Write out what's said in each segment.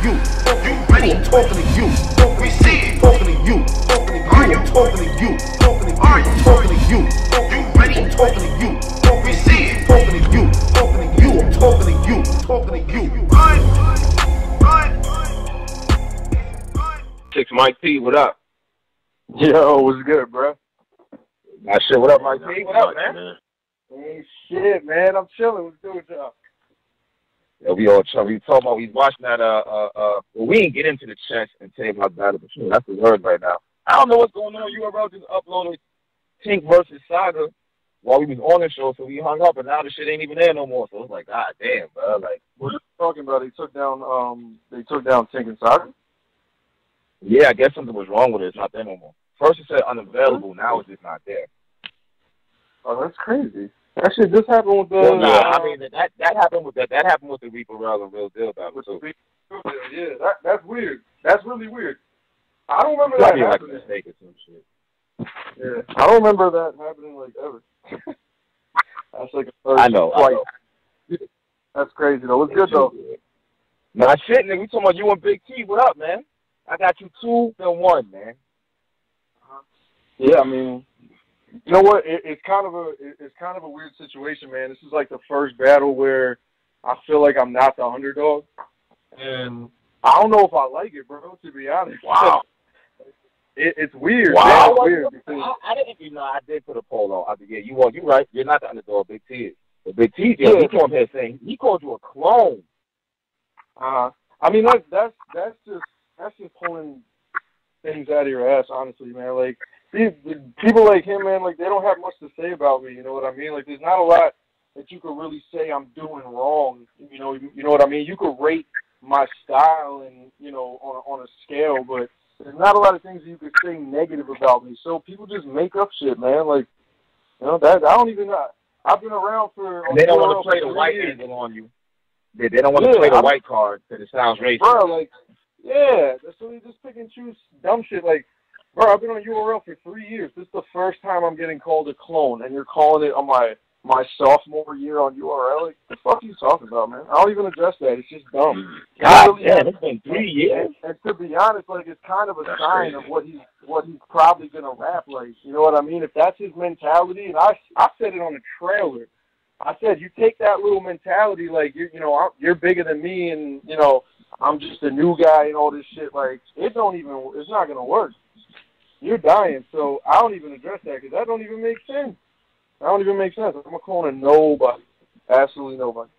you. You ready? I'm talking to you. We see it. Talking to you. Are you? I'm talking to you. Are you? Talking to you. You ready? I'm talking to you. We see it. Talking to you. I'm talking to you. Talking to you. Run. Six Mike P, what up? Yo, what's good, bro? Nah, shit, what up, Mike P? What up, man? Hey, shit, man. I'm chilling. What's good with y'all? Yeah, we all chilling. We talking about, we watching that, well, we ain't get into the chess and Tay Roc battle, but sure, that's the word right now. I don't know what's going on. URL just uploaded Tink versus Saga while we was on the show, so we hung up, and now the shit ain't even there no more. So it's like, god damn, bro. Like, what are you talking about? They took down Tink and Saga? Yeah, I guess something was wrong with it. It's not there no more. First it said unavailable, now it's just not there. Oh, that's crazy. That shit just happened with the. Well, nah, I mean that happened with that happened with the Reaper Rel and Real Deal battle too. Yeah, that's weird. That's really weird. I don't remember that happening. Like a mistake or some shit. Yeah, I don't remember that happening like ever. That's like a first. I know. That's crazy though. What's good though? Nah, shit, nigga. We talking about you and Big T. What up, man? I got you 2-1, man. Yeah, I mean, you know what? It's kind of a weird situation, man. This is like the first battle where I feel like I'm not the underdog, and I don't know if I like it, bro. To be honest. Wow. It's weird. Wow. Man. It's weird because I didn't. You know, I did put a poll on. Yeah, you right. You're not the underdog. Big T is. But Big T, yeah, he came here saying he called you a clone. I mean, that's just pulling things out of your ass, honestly, man. Like, people like him, man, like, they don't have much to say about me, you know what I mean? Like, there's not a lot that you could really say I'm doing wrong, you know what I mean? You could rate my style and, you know, on a scale, but there's not a lot of things that you could say negative about me. So people just make up shit, man. Like, you know, that I don't even know. I've been around for... And they don't want to play the white angle on you. They don't want to play the white card because it sounds racist. Bro, like, yeah, so they just pick and choose dumb shit. Like, bro, I've been on URL for 3 years. This is the first time I'm getting called a clone, and you're calling it on my sophomore year on URL. Like, what the fuck are you talking about, man? I don't even address that. It's just dumb. God damn, it's been 3 years. And to be honest, like, it's kind of a sign of what he's probably gonna rap like. You know what I mean? If that's his mentality, and I said it on the trailer. I said, you take that little mentality, like, you're bigger than me, and, you know, I'm just a new guy and all this shit. Like, it's not going to work. You're dying. So I don't even address that because that don't even make sense. I'm a clone of nobody. Absolutely nobody.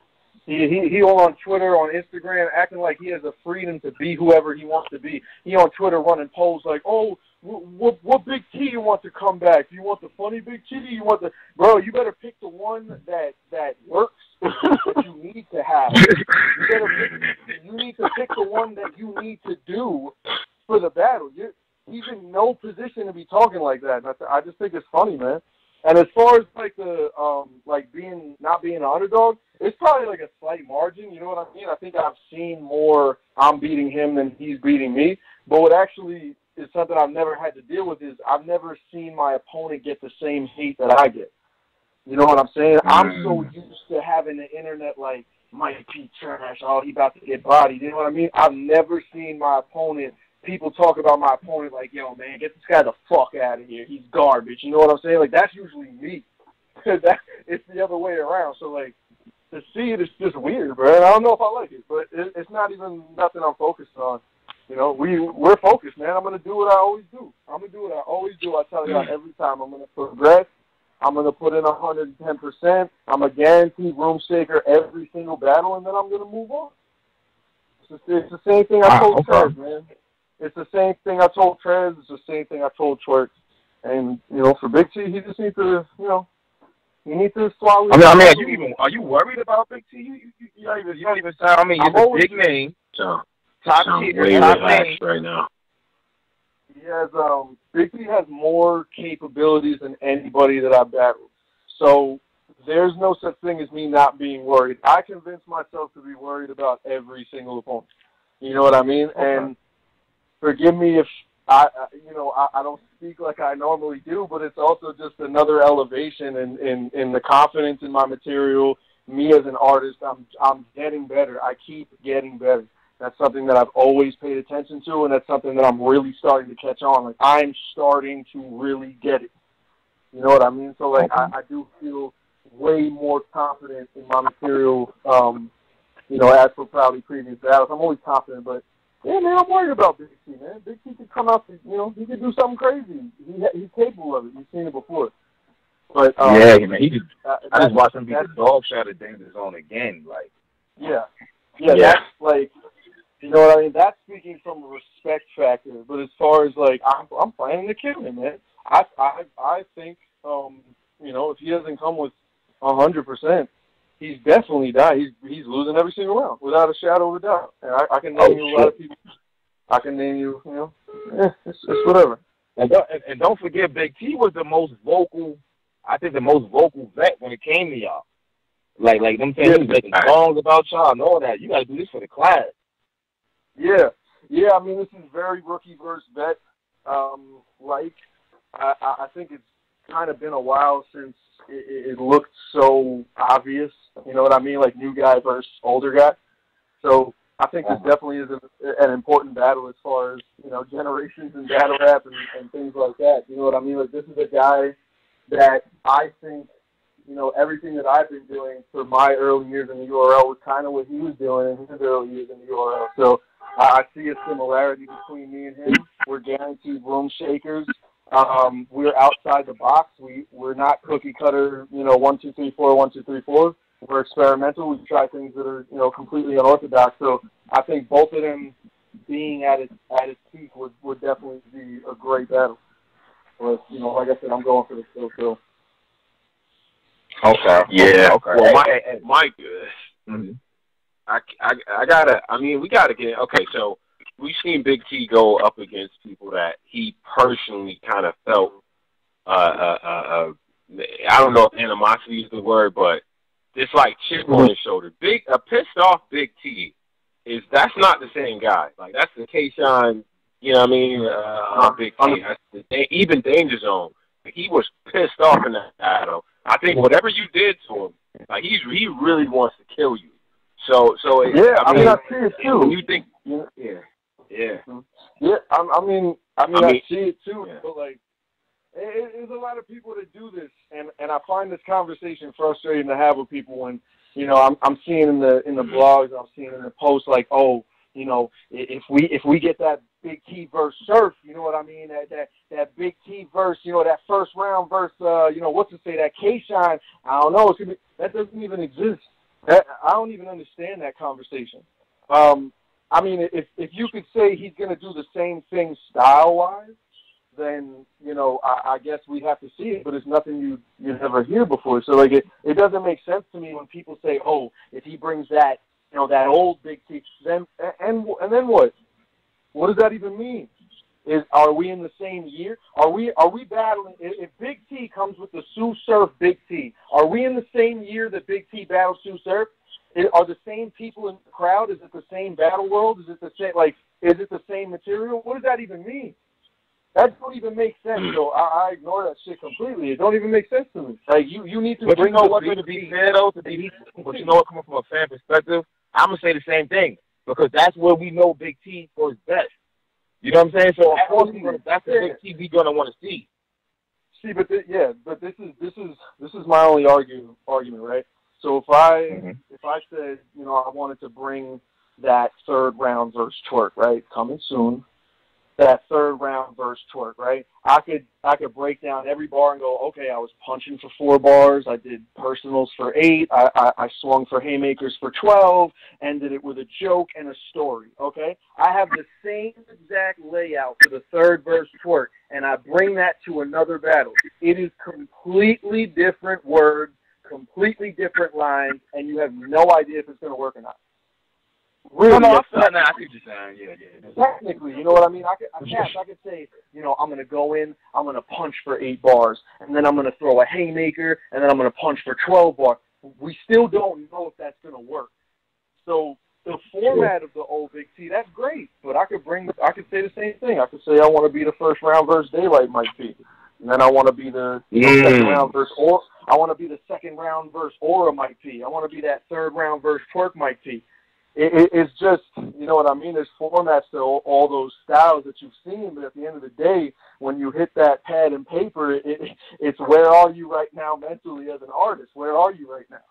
He on Twitter, on Instagram, acting like he has the freedom to be whoever he wants to be. He on Twitter running polls like, oh, what Big T you want to come back? Do you want the funny Big T? You want the... Bro, you better pick the one that works, that you need to have. You need to pick the one that you need to do for the battle. He's in no position to be talking like that. And I just think it's funny, man. And as far as like the not being an underdog, it's probably like a slight margin. You know what I mean? I think I've seen more I'm beating him than he's beating me. But what actually is something I've never had to deal with is I've never seen my opponent get the same hate that I get. You know what I'm saying? I'm so used to having the internet like, Mike P trash, oh, he about to get bodied. You know what I mean? I've never seen my opponent, people talk about my opponent like, yo, man, get this guy the fuck out of here. He's garbage. You know what I'm saying? Like, that's usually me. It's the other way around. So, like, to see it is just weird, bro. And I don't know if I like it, but it's not even nothing I'm focused on. You know, we're focused, man. I'm going to do what I always do. I tell you every time I'm going to progress. I'm going to put in 110%. I'm a guaranteed room shaker every single battle, and then I'm going to move on. It's the same thing I told Trez, man. It's the same thing I told Trez. It's the same thing I told Twerk. And, you know, for Big T, he just needs to, you know, you need to swallow. I mean, are you worried about Big T? You don't even sound. I mean, you're a big name. Top tier, top name right now. He has Big T has more capabilities than anybody that I've battled. So there's no such thing as me not being worried. I convince myself to be worried about every single opponent. You know what I mean? Okay. And forgive me if I don't speak like I normally do, but it's also just another elevation in the confidence in my material. Me as an artist, I'm getting better. I keep getting better. That's something that I've always paid attention to, and that's something that I'm really starting to catch on. Like, I'm starting to really get it. You know what I mean? So, like, I do feel way more confident in my material, you know, as for probably previous battles. I'm always confident, but, yeah, man, I'm worried about Big T, man. Big T could come out, you know, he could do something crazy. He's capable of it. You've seen it before. But yeah, man, I just watched him beat the dog shot at Danger Zone again. Like, yeah, that's like, you know what I mean? That's speaking from a respect factor. But as far as like, I'm planning to kill him, man. I think, you know, if he doesn't come with 100%, he's definitely died. He's losing every single round without a shadow of a doubt. And I can name you a lot of people. I can name you, you know, it's whatever. And don't forget, Big T was the most vocal. I think the most vocal vet when it came to y'all. Like them saying he was making songs about y'all and all that. You gotta do this for the class. Yeah. I mean, this is very rookie versus vet. I think it's kind of been a while since it looked so obvious. You know what I mean? Like new guy versus older guy. So I think this definitely is an important battle as far as, you know, generations in battle rap and things like that. You know what I mean? Like this is a guy that I think, you know, everything that I've been doing for my early years in the URL was kind of what he was doing in his early years in the URL. So I see a similarity between me and him. We're guaranteed room shakers. We're outside the box. We're not cookie cutter, you know, 1, 2, 3, 4, 1, 2, 3, 4. We're experimental. We try things that are, you know, completely unorthodox. So I think both of them being at its peak would definitely be a great battle. But, you know, like I said, I'm going for the still. Okay. Yeah. Okay. Well, Mike, mm-hmm. we gotta get. Okay, so we've seen Big T go up against people that he personally kind of felt. I don't know if animosity is the word, but it's like chip on his shoulder. A pissed off Big T that's not the same guy. Like that's the K-Shine. You know what I mean? Big T. That's even Danger Zone. He was pissed off in that battle. I think whatever you did to him, like he really wants to kill you. So yeah, I mean I see it too. When you think, yeah. I mean I see it too. Yeah. But like, there's a lot of people that do this, and I find this conversation frustrating to have with people when, you know, I'm seeing in the blogs, I'm seeing in the posts like, oh, you know, if we get that Big T verse Surf, you know what I mean? That Big T verse, you know, that first round verse, you know, that K-Shine, I don't know, that doesn't even exist. I don't even understand that conversation. I mean, if you could say he's going to do the same thing style-wise, then, you know, I guess we'd have to see it, but it's nothing you never hear before. So, like, it doesn't make sense to me when people say, oh, if he brings that, you know, that old Big T, then then what? What does that even mean? Are we in the same year? Are we battling? If Big T comes with the Sue Surf Big T, are we in the same year that Big T battles Sue Surf? Are the same people in the crowd? Is it the same battle world? Is it the same? Like, is it the same material? What does that even mean? That don't even make sense. So I ignore that shit completely. It don't even make sense to me. Like you need to. But bring you know what? To be fair though, but you know what? Coming from a fan perspective, I'm gonna say the same thing because that's where we know Big T for his best. You know what I'm saying? So of course that's the Big T we're gonna want to see. See, but this is my only argument, right? So if I said, you know, I wanted to bring that third round verse Twerk, right, coming soon, that third round verse Twerk, right? I could break down every bar and go, okay, I was punching for 4 bars, I did personals for 8, I swung for haymakers for 12, ended it with a joke and a story, okay? I have the same exact layout for the third verse Twerk, and I bring that to another battle. It is completely different words, completely different lines, and you have no idea if it's going to work or not. Really, no, I see what you're saying. Yeah. Technically, you know what I mean? I could say, you know, I'm going to go in, I'm going to punch for 8 bars, and then I'm going to throw a haymaker, and then I'm going to punch for 12 bars. We still don't know if that's going to work. So the format of the old Big T, that's great, but I could say the same thing. I could say I want to be the first round versus Daylight Mike P, and then I want to be the second round versus I want to be the second round versus Aura Mike P. I want to be that third round versus Twerk Mike P. it's just, you know what I mean? There's formats to all those styles that you've seen, but at the end of the day, when you hit that pad and paper, it's where are you right now mentally as an artist? Where are you right now?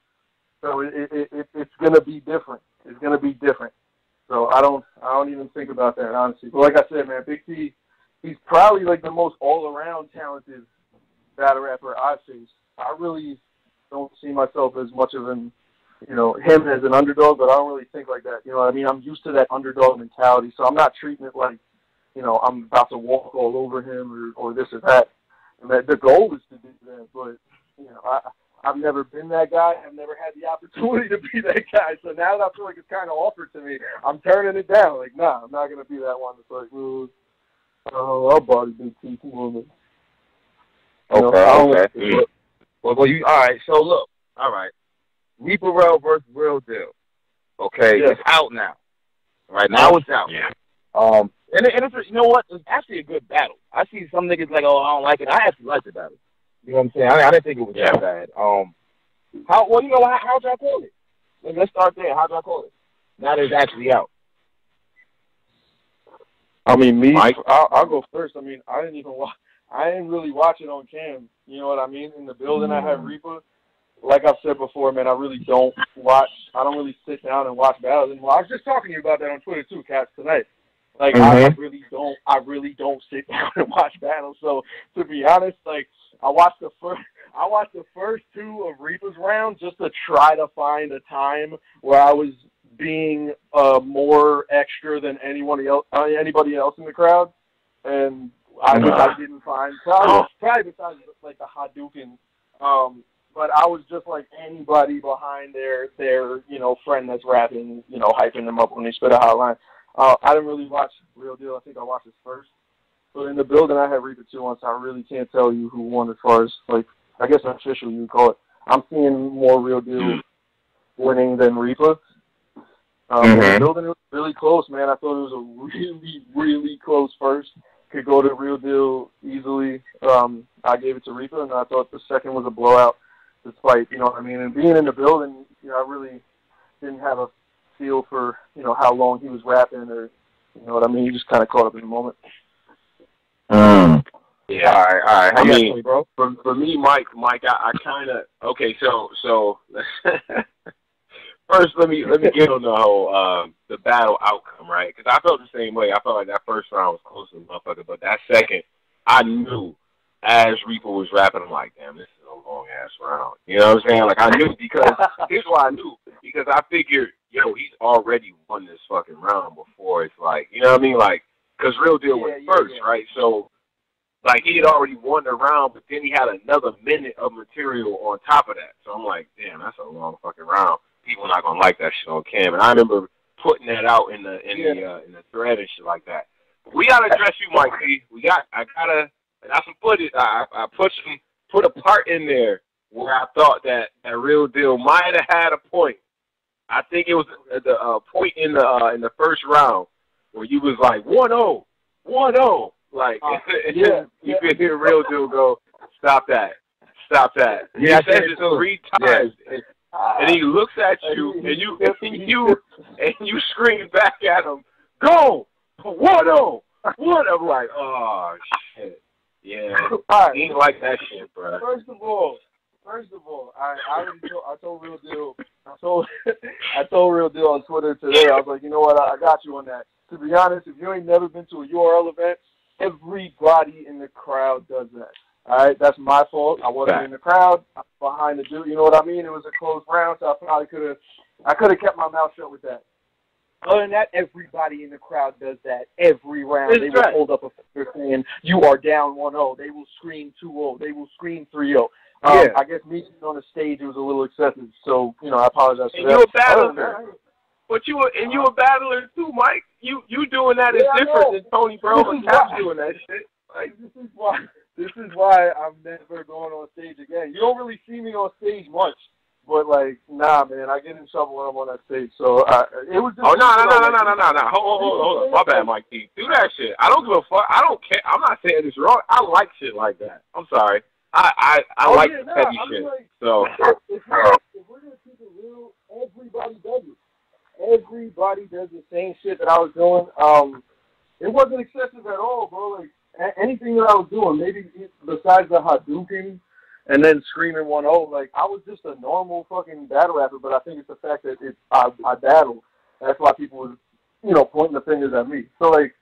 So it's going to be different. It's going to be different. So I don't even think about that, honestly. But like I said, man, Big T, he's probably like the most all-around talented battle rapper I've faced. I really don't see myself as much of him as an underdog, but I don't really think like that. You know what I mean? I'm used to that underdog mentality, so I'm not treating it like, I'm about to walk all over him or this or that. And that the goal is to do that, but, I've never been that guy. I've never had the opportunity to be that guy. So now that I feel like it's kind of offered to me, I'm turning it down. Like, nah, I'm not going to be that one that's like, I'll body Big T. Okay. Well, you all right? So look, all right. Reaper Rail versus Real Deal. Okay, It's out now. Right now, it's out. Yeah. And it's, you know what? It's actually a good battle. I see some niggas like, oh, I don't like it. I actually like the battle. You know what I'm saying? I didn't think it was that bad. How'd y'all call it? Let's start there. How'd y'all call it? Now that it's actually out. I mean, Mike? I'll go first. I mean, I didn't really watch it on cam. You know what I mean? In the building, I have Reaper. Like I've said before, man, I really don't watch. I don't really sit down and watch battles anymore. I was just talking to you about that on Twitter too, Cass, tonight. Like I really don't sit down and watch battles. So to be honest, like I watched the first two of Reaper's round just to try to find a time where I was being more extra than anybody else in the crowd, and I didn't find probably besides like the Hadouken. But I was just like anybody behind their friend that's rapping, hyping them up when they spit a hotline. I didn't really watch Real Deal. I think I watched his first. But in the building, I had Reaper 2 on, so I really can't tell you who won as far as, like, I guess officially you would call it. I'm seeing more Real Deal winning than Reaper. In the building, it was really close, man. I thought it was a really, really close first. Could go to Real Deal easily. I gave it to Reaper, and I thought the second was a blowout. Despite, you know what I mean, and being in the building, I really didn't have a feel for, how long he was rapping or, you know what I mean. He just kind of caught up in the moment. Yeah. All right. I mean, bro, for me, Mike, I kind of okay. So first, let me get on the whole the battle outcome, right? Because I felt the same way. I felt like that first round was close to the motherfucker, but that second, I knew as Reaper was rapping, I'm like, damn, this is a long ass round. You know what I'm saying? Like I knew because here's why I knew because I figured, he's already won this fucking round before. It's like, you know what I mean? Like, because Real Deal was first, right? So. Like, he had already won the round, but then he had another minute of material on top of that. So I'm like, damn, that's a long fucking round. People are not gonna like that shit on cam. And I remember putting that out in the thread and shit like that. But we gotta address you, Mike P. I got some footage. I put a part in there where I thought that Real Deal might have had a point. I think it was the point in the first round where you was like 1-0, 1-0. Like, you can hear Real Deal go, stop that. He says it 3 times, and he looks at you, and you scream back at him, go, 1-0, 1. I'm like, oh shit, yeah, he ain't like that shit, bro. First of all, I told Real Deal, I told Real Deal on Twitter today. I was like, you know what, I got you on that. To be honest, if you ain't never been to a URL event, everybody in the crowd does that. All right, that's my fault. I wasn't in the crowd. I was behind the dude. You know what I mean? It was a close round, so I probably could have kept my mouth shut with that. Other than that, everybody in the crowd does that every round. They will hold up a finger saying, you are down 1-0. They will scream 2-0. They will scream 3-0. I guess me sitting on the stage, it was a little excessive, so, I apologize for that. You're a battler. But you a battler too, Mike. You doing that is different than Tony Bro and Cap doing that shit. Like, this is why I'm never going on stage again. You don't really see me on stage much, but like, nah, man, I get in trouble when I'm on that stage. So it was. Just no. Hold on. My bad, Mike D. Do that shit. I don't give a fuck. I don't care. I'm not saying it's wrong. I like shit like that. I'm sorry. I like the petty shit. So if we're gonna keep it real, everybody does it. everybody does the same shit that I was doing. It wasn't excessive at all, bro. Like anything that I was doing, maybe besides the Hadouken and then screaming 1-0, like I was just a normal fucking battle rapper. But I think it's the fact that I battle. That's why people were, pointing the fingers at me. So like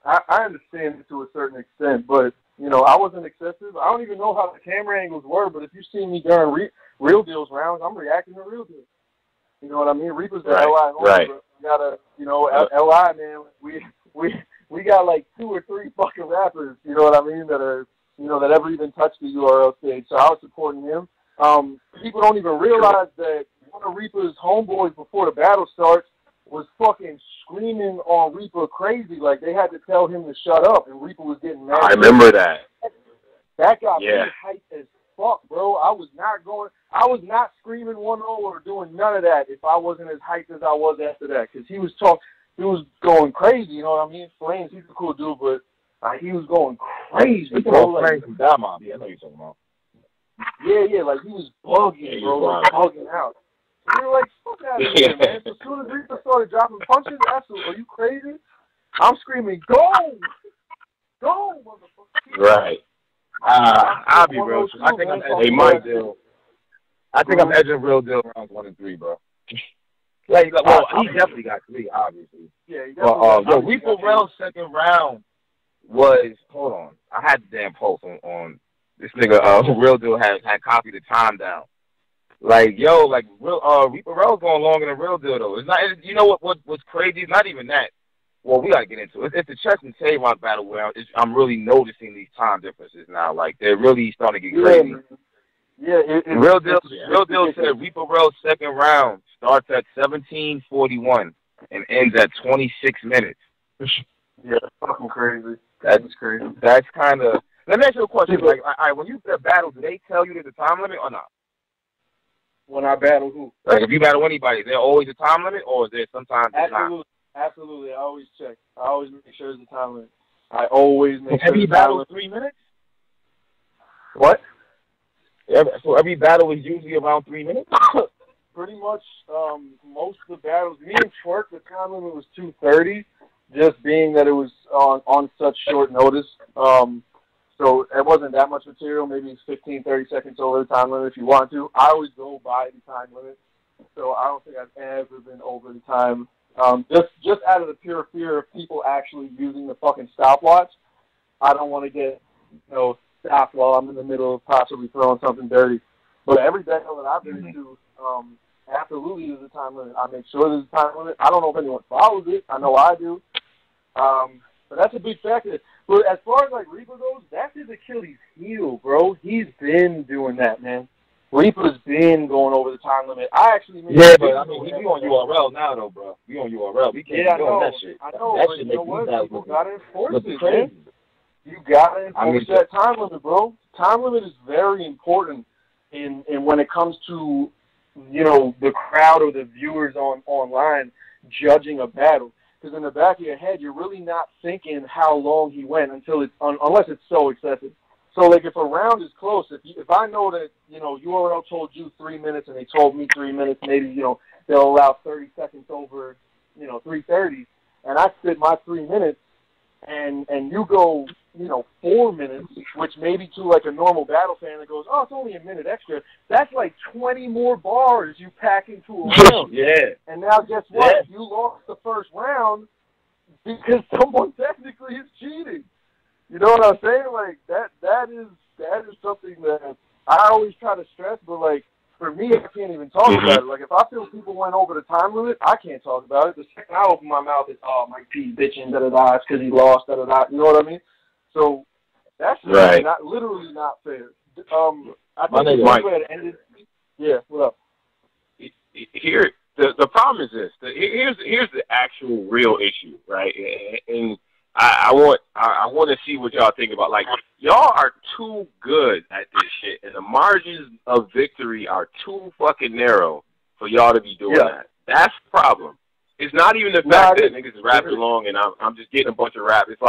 I understand it to a certain extent, but I wasn't excessive. I don't even know how the camera angles were, but if you see me during Real Deals rounds, I'm reacting to Real Deals. You know what I mean? Reaper's the LI owner, right. But we gotta, LI, man, we got like 2 or 3 fucking rappers, you know what I mean, that are, that ever even touched the URL stage. So I was supporting him. People don't even realize that one of Reaper's homeboys before the battle starts was fucking screaming on Reaper crazy. Like they had to tell him to shut up, and Reaper was getting mad. I remember that. That got me hyped as fuck, bro. I was not screaming 1-0 or doing none of that if I wasn't as hyped as I was after that, because he was going crazy, you know what I mean? Flames, he's a cool dude, but he was going crazy, bro. Like, from Diamond. Yeah, I know you're talking about. Yeah, like he was bugging, bro, like bugging out. We were like, fuck out of here, man. So as soon as Reaper started dropping punches, absolutely, are you crazy? I'm screaming, go, motherfucker. Right. I'll be real. I think I'm edging Real Deal. I think I'm edging Real Deal rounds 1 and 3, bro. Well, he definitely got 3, obviously. Yeah, he definitely got 3. Reaper Rel's second round was, hold on, I had the damn post on this nigga, Real Deal had copied the time down. Like, Reaper Rel's going longer than Real Deal, though. It's not, you know what's crazy? It's not even that. Well, we got to get into it. It's the Chess and Tay Roc battle where I'm really noticing these time differences now. Like, they're really starting to get crazy. Real Deal said Reaper Rel's second round starts at 17:41 and ends at 26 minutes. Yeah, that's fucking crazy. That's crazy. That's kind of... Let me ask you a question. Like, when you battle, do they tell you there's a time limit or not? When I battle who? Like, if you battle anybody, is there always a time limit, or is there sometimes not? Absolutely. I always check. I always make sure there's a time limit. I always make sure. Every battle is 3 minutes? What? So every battle is usually around 3 minutes? Pretty much most of the battles. Me and Twerk, the time limit was 2:30, just being that it was on such short notice. So it wasn't that much material. Maybe it's 15, 30 seconds over the time limit if you want to. I always go by the time limit. So I don't think I've ever been over the time. Just out of the pure fear of people actually using the fucking stopwatch. I don't want to get, stopped while I'm in the middle of possibly throwing something dirty. But every battle that I've been into, absolutely there's a time limit. I make sure there's a time limit. I don't know if anyone follows it. I know I do. But that's a big factor. But as far as, Reaper goes, that's his Achilles heel, bro. He's been doing that, man. Reaper's been going over the time limit. I actually made but I mean, we on URL now, though, bro. We on URL. We can't be doing that shit. I know, that but shit you know what? People gotta enforce it, crazy. Man. You gotta enforce that time limit, bro. Time limit is very important in when it comes to, the crowd or the viewers online judging a battle. Because in the back of your head, you're really not thinking how long he went unless it's so excessive. So, if a round is close, if I know that, URL told you 3 minutes and they told me 3 minutes, maybe, they'll allow 30 seconds over, 3:30, and I spit my 3 minutes, and you go, 4 minutes, which maybe to, a normal battle fan that goes, oh, it's only a minute extra, that's 20 more bars you pack into a round. Yeah. And now guess what? Yeah. You lost the first round because someone technically is cheating. You know what I'm saying? That is something that I always try to stress, but for me, I can't even talk about it. If I feel people went over the time limit, I can't talk about it. The second I open my mouth, it's Mike P bitching, da-da-da, it's because he lost, da-da-da. You know what I mean? So that's right. literally not fair. I My think name the Mike. way it ended. Yeah, what up? Here, the problem is this. Here's the actual real issue, right? And I want to see what y'all think about. Y'all are too good at this shit, and the margins of victory are too fucking narrow for y'all to be doing that. That's the problem. It's not even the fact that niggas is rapping along and I'm just getting a bunch of rap. It's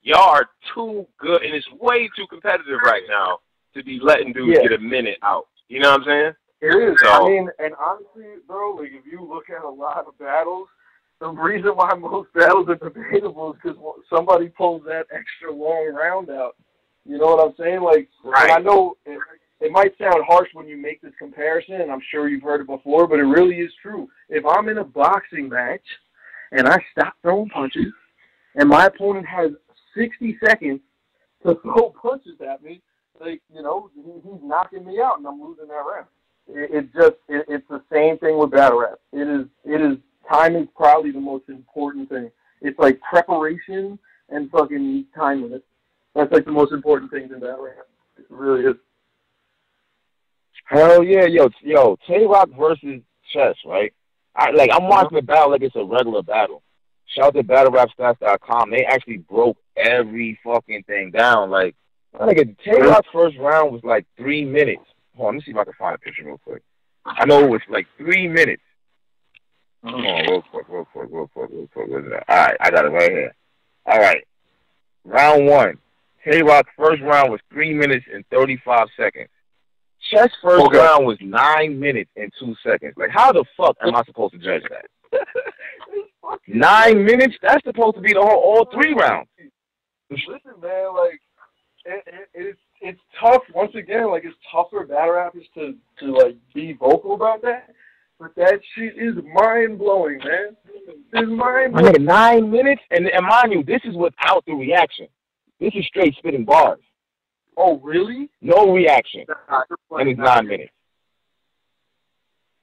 y'all are too good, and it's way too competitive right now to be letting dudes get a minute out. You know what I'm saying? It is. So, I mean, and honestly, bro, if you look at a lot of battles, the reason why most battles are debatable is because somebody pulls that extra long round out. You know what I'm saying? Like, right. And I know it might sound harsh when you make this comparison, and I'm sure you've heard it before, but it really is true. If I'm in a boxing match and I stop throwing punches, and my opponent has 60 seconds to throw punches at me, like, you know, he's knocking me out, and I'm losing that round. It's the same thing with battle rap. It is timing is probably the most important thing. It's like preparation and fucking timeliness. That's like the most important things in battle rap. It really is. Hell yeah, yo, Tay Roc versus Chess, right? I'm watching the battle like it's a regular battle. Shout out to BattleRapStats.com. They actually broke every fucking thing down. Like Tay Roc's first round was like 3 minutes. Hold on, let me see if I can find a picture real quick. I know it was like 3 minutes. Hold on, real quick. Where's that? All right, I got it right here. All right, round one. Tay Roc's first round was 3 minutes and 35 seconds. Chess first round was 9 minutes and 2 seconds. Like, how the fuck am I supposed to judge that? 9 minutes? That's supposed to be the all 3 rounds. Listen, man, like, it's tough. Once again, like, it's tough for battle rappers to like be vocal about that. But that shit is mind blowing, man. It's mind blowing. 9 minutes, and mind you, this is without the reaction. This is straight spitting bars. Oh, really? No reaction. And it's 9 minutes.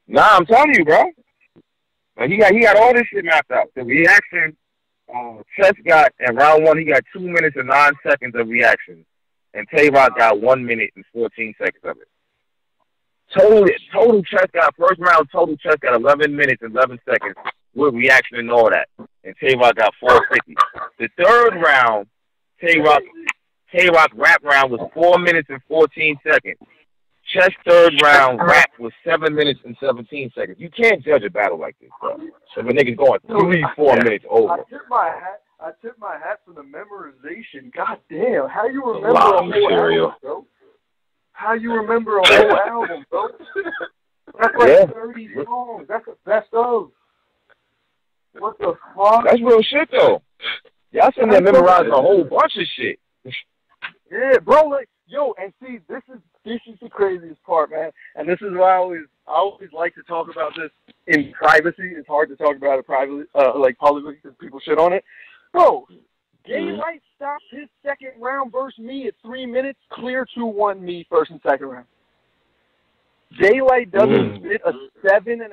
Nah, I'm telling you, bro. Like, he got all this shit mapped out. The reaction, Chess got in round one, he got 2 minutes and 9 seconds of reaction, and Tay Roc got 1 minute and 14 seconds of it. Total Chess got first round. Total Chess got 11 minutes and 11 seconds with reaction and all that, and Tay Roc got 450. The third round, Tay Roc rap round was 4 minutes and 14 seconds. Chess third round rap was 7 minutes and 17 seconds. You can't judge a battle like this, bro. If a nigga's going 3-4 minutes over. I tip my hat for the memorization. God damn, how you remember a whole album, bro? How you remember a whole album, bro? That's like 30 songs. That's the best of. What the fuck? That's real shit, though. Y'all sitting there memorizing a whole bunch of shit. Yeah, bro. Like, yo, and see, this is the craziest part, man. And this is why I always like to talk about this in privacy. It's hard to talk about it privately, like publicly, because people shit on it. Bro, Daylight stopped his second round versus me at 3 minutes, clear 2-1 me first and second round. Daylight doesn't spit a 7.5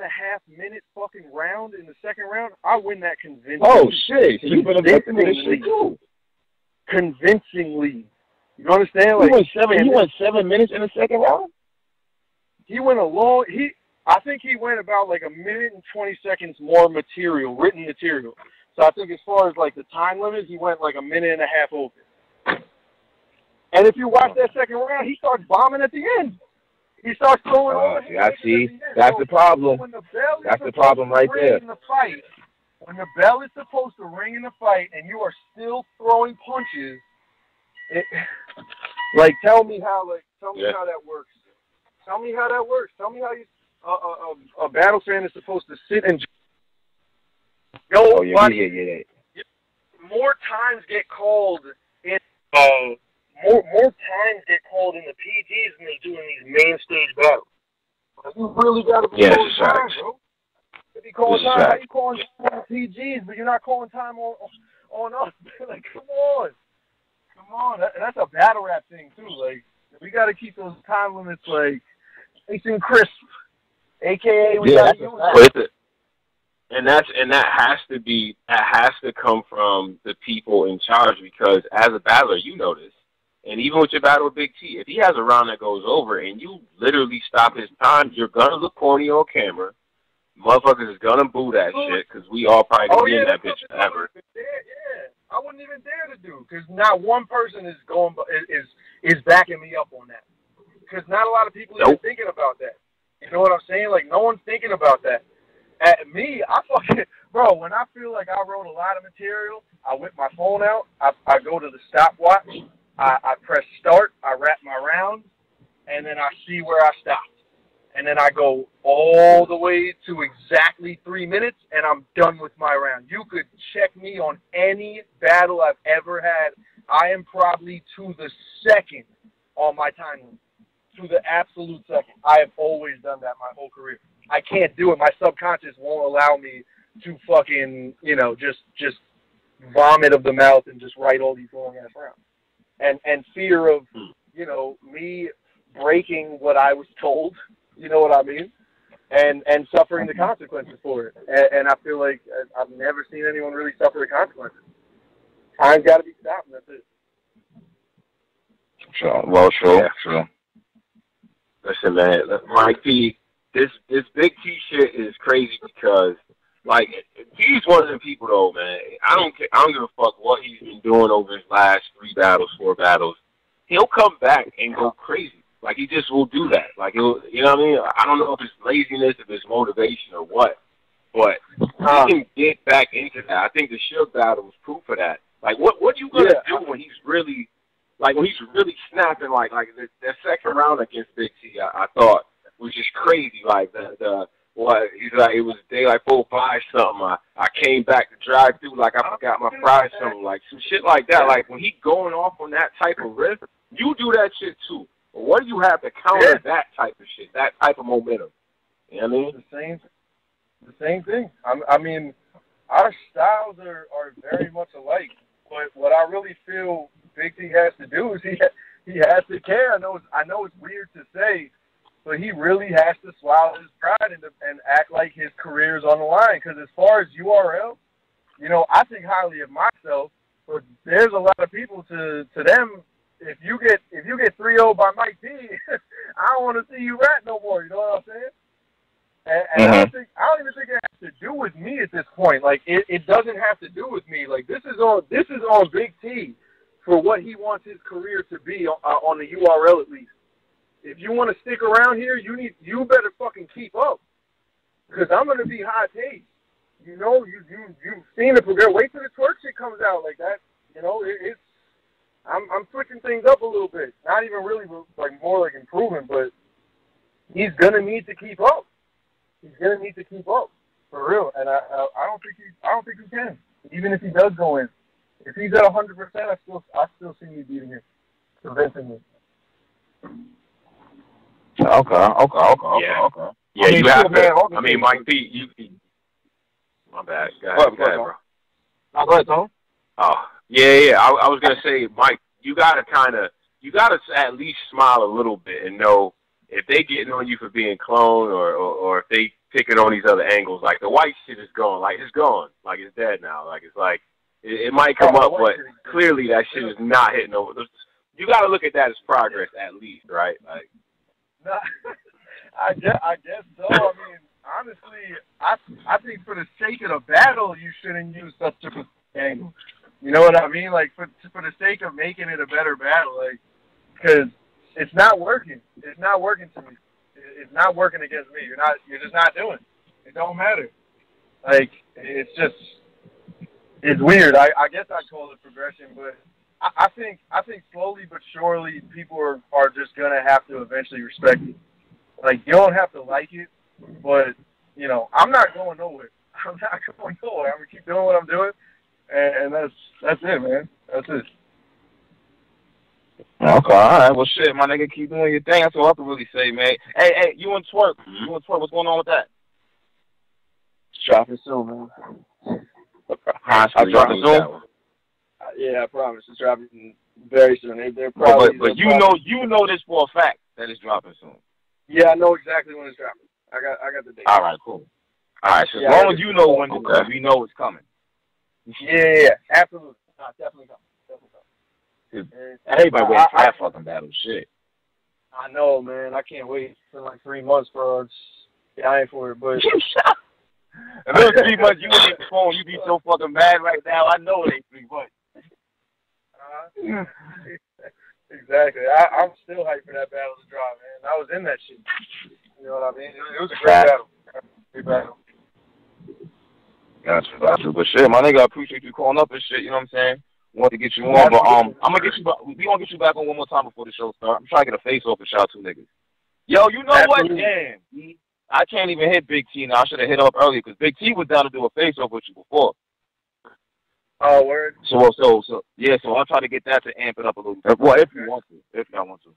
minute fucking round in the second round. I win that convincingly. Oh shit! So you've been a victim of this shit too. Convincingly. You understand? Like, he went 7 minutes in the second round? He went I think he went about like 1 minute and 20 seconds more material, written material. So I think as far as like the time limit, he went like 1.5 minutes over. And if you watch that second round, he starts bombing at the end. He starts throwing all the I see. That's the problem. That's the problem right there. When the bell is supposed to ring in the fight and you are still throwing punches, tell me how that works. Tell me how that works. Tell me how you a battle fan is supposed to sit and more times get called in more times get called in the PGs than they do in these main stage battles. You really gotta be calling time, bro. If you calling time, how you calling time on PGs, but you're not calling time on us? Like, come on. That's a battle rap thing too. Like, we got to keep those time limits like nice and crisp. AKA, we got to use that. And that has to come from the people in charge, because as a battler, you know this. And even with your battle with Big T, if he has a round that goes over and you literally stop his time, you're gonna look corny on camera. Motherfuckers is gonna boo that shit, because we all probably gonna be in that bitch forever. Yeah, I wouldn't even dare to do, because not one person is backing me up on that. Because not a lot of people are thinking about that. You know what I'm saying? Like, no one's thinking about that. At me, bro, when I feel like I wrote a lot of material, I whip my phone out, I go to the stopwatch, I press start, I wrap my rounds, and then I see where I stopped. and then I go all the way to exactly 3 minutes, and I'm done with my round. You could check me on any battle I've ever had. I am probably to the second on my time limit, to the absolute second. I have always done that my whole career. I can't do it. My subconscious won't allow me to fucking, just vomit of the mouth and just write all these long-ass rounds. And fear of, me breaking what I was told, you know what I mean? And suffering the consequences for it. And I feel like I've never seen anyone really suffer the consequences. Time's got to be stopped, and that's it. Sure. Well, sure. Listen, man, Mike P, this Big T shit is crazy because, like, he's one of the people, though, man. I don't give a fuck what he's been doing over his last 4 battles. He'll come back and go crazy. Like, he just will do that. Like, you know what I mean? I don't know if it's laziness, if it's motivation or what, but he can get back into that. I think the Suge battle was proof of that. Like, what you gonna do when he's really, snapping? Like that second round against Big T, I thought was just crazy. Like he's like, it was daylight 4-5 something. I came back to drive through like I forgot my fries, something like some shit like that. Like when he going off on that type of risk, you do that shit too. But what do you have to counter that type of shit, that type of momentum? You know what I mean? The same thing. I mean, our styles are very much alike. But what I really feel Big T has to do is he has to care. I know it's weird to say, but he really has to swallow his pride and act like his career is on the line. Because as far as URL, I think highly of myself, but there's a lot of people to them. If you get 3-0 by Mike P, I don't want to see you rap no more. You know what I'm saying? And I don't even think it has to do with me at this point. Like it doesn't have to do with me. Like this is on Big T for what he wants his career to be on the URL at least. If you want to stick around here, you better fucking keep up, because I'm gonna be high paced. You've seen the progress. Wait till the twerk shit comes out like that. I'm switching things up a little bit. Not even really like more like improving, but he's gonna need to keep up. He's gonna need to keep up for real, and I don't think he can. Even if he does go in, if he's at 100%, I still see me beating him convincingly. Okay. Yeah, you have to. I mean, Mike P, my bad. Go ahead, bro. Go ahead, Tom. Oh, yeah. I was gonna say, Mike, you gotta at least smile a little bit and know if they getting on you for being clone or if they picking on these other angles. Like the white shit is gone. Like it's gone. Like it's dead now. Like it's like it might come up, but clearly that shit is not hitting over. You gotta look at that as progress at least, right? Like. I guess so. I mean, honestly, I think for the sake of the battle, you shouldn't use such a angle. You know what I mean? Like for the sake of making it a better battle, like because it's not working. It's not working to me. It's not working against me. You're just not doing it. It don't matter. Like it's weird. I guess I call it progression, but I think slowly but surely people are just gonna have to eventually respect it. Like you don't have to like it, but I'm not going nowhere. I'm gonna keep doing what I'm doing, and that's it, man. That's it. Okay, all right. Well, shit, my nigga, keep doing your thing. That's all I can really say, man. Hey, you and Twerk. What's going on with that? It's dropping soon, man. I dropping soon. Yeah, I promise. It's dropping very soon. They're probably. But you know this for a fact that it's dropping soon. Yeah, I know exactly when it's dropping. I got the date. All right, cool. All right, so as long as you know when it's coming, we know it's coming. Yeah, absolutely. No, definitely coming. Everybody waiting for that fucking battle. Shit. I know, man. I can't wait for like 3 months for us. Yeah, I ain't for it, but. And those 3 months you wouldn't get the phone, you be so fucking mad right now. I know it ain't 3 months. Exactly. I'm still hyped for that battle to drop, man. I was in that shit. You know what I mean? It was a great battle. Great battle. Gotcha. But shit, my nigga, I appreciate you calling up and shit. You know what I'm saying? Want to get you on, but I'm gonna get you. We gonna get you back on one more time before the show starts. I'm trying to get a face off and shout two niggas. Yo, you know Absolutely. what? Damn. I can't even hit Big T now. I should have hit him up earlier because Big T was down to do a face-off with you before. Oh, word. So I'll try to get that to amp it up a little bit. Well, if you want to. If y'all want to.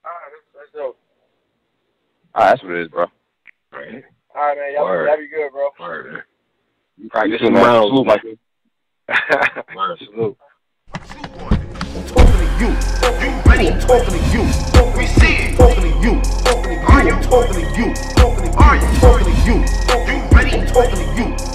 All right, that's dope. That's what it is, bro. Right. All right, man. Y'all be good, bro. Word. You practice, You man. miles, Salute, man. Michael. Word. Salute. I'm talking to you. You ready? I'm talking to you. We see it. Talking to you. Talking to you. I'm talking to you. Talking to you. I'm talking to you. You ready? I'm talking to you.